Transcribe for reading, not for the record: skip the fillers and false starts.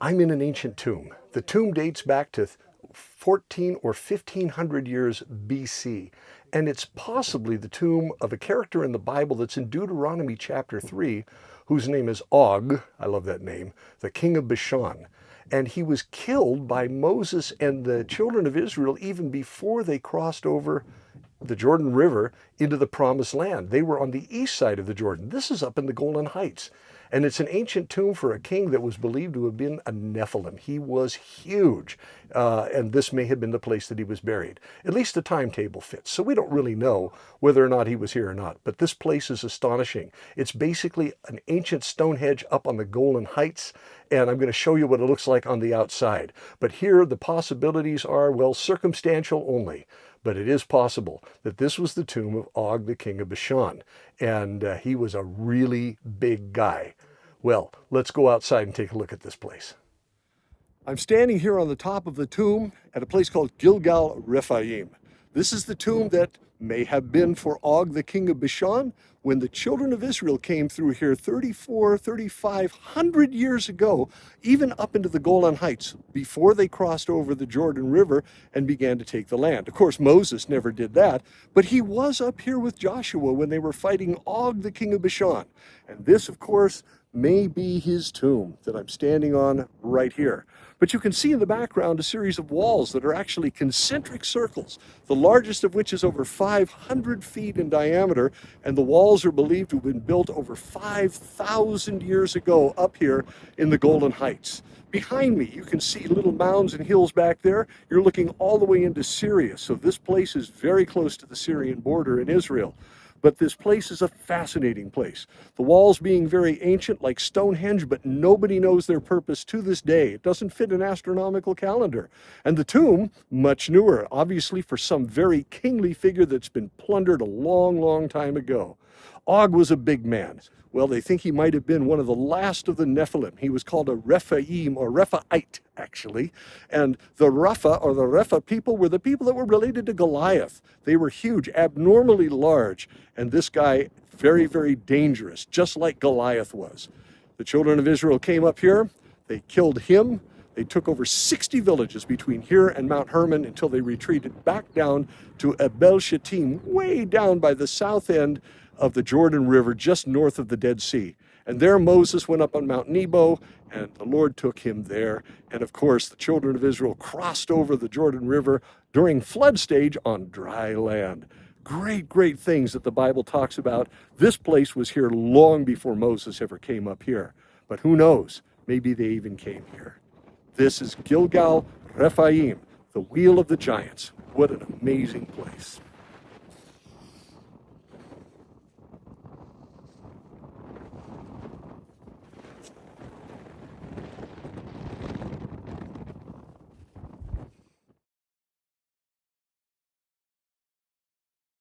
I'm in an ancient tomb. The tomb dates back to 14 or 1500 years BC, and it's possibly the tomb of a character in the Bible that's in Deuteronomy chapter 3, whose name is Og, I love that name, the king of Bashan. And he was killed by Moses and the children of Israel even before they crossed over the Jordan River into the Promised Land. They were on the east side of the Jordan. This is up in the Golan Heights. And it's an ancient tomb for a king that was believed to have been a Nephilim. He was huge, and this may have been the place that he was buried. At least the timetable fits, so we don't really know whether or not he was here or not. But this place is astonishing. It's basically an ancient Stonehenge up on the Golan Heights, and I'm going to show you what it looks like on the outside. But here the possibilities are, well, circumstantial only. But it is possible that this was the tomb of Og, the king of Bashan, and he was a really big guy. Well, let's go outside and take a look at this place. I'm standing here on the top of the tomb at a place called Gilgal Rephaim. This is the tomb that may have been for Og, the king of Bashan, when the children of Israel came through here 3,500 years ago, even up into the Golan Heights, before they crossed over the Jordan River and began to take the land. Of course, Moses never did that, but he was up here with Joshua when they were fighting Og, the king of Bashan. And this, of course, may be his tomb that I'm standing on right here. But you can see in the background a series of walls that are actually concentric circles, the largest of which is over 500 feet in diameter, and the walls are believed to have been built over 5,000 years ago up here in the Golan Heights. Behind me, you can see little mounds and hills back there. You're looking all the way into Syria, so this place is very close to the Syrian border in Israel. But this place is a fascinating place. The walls being very ancient, like Stonehenge, but nobody knows their purpose to this day. It doesn't fit an astronomical calendar. And the tomb, much newer, obviously for some very kingly figure that's been plundered a long, long time ago. Og was a big man. Well, they think he might have been one of the last of the Nephilim. He was called a Rephaim, or Rephaite, actually. And the Repha, or the Repha people, were the people that were related to Goliath. They were huge, abnormally large. And this guy, very, very dangerous, just like Goliath was. The children of Israel came up here. They killed him. They took over 60 villages between here and Mount Hermon until they retreated back down to Abel Shittim, way down by the south end of the Jordan River, just north of the Dead Sea. And there Moses went up on Mount Nebo, and the Lord took him there. And of course, the children of Israel crossed over the Jordan River during flood stage on dry land. Great, great things that the Bible talks about. This place was here long before Moses ever came up here. But who knows? Maybe they even came here. This is Gilgal Rephaim, the Wheel of the Giants. What an amazing place.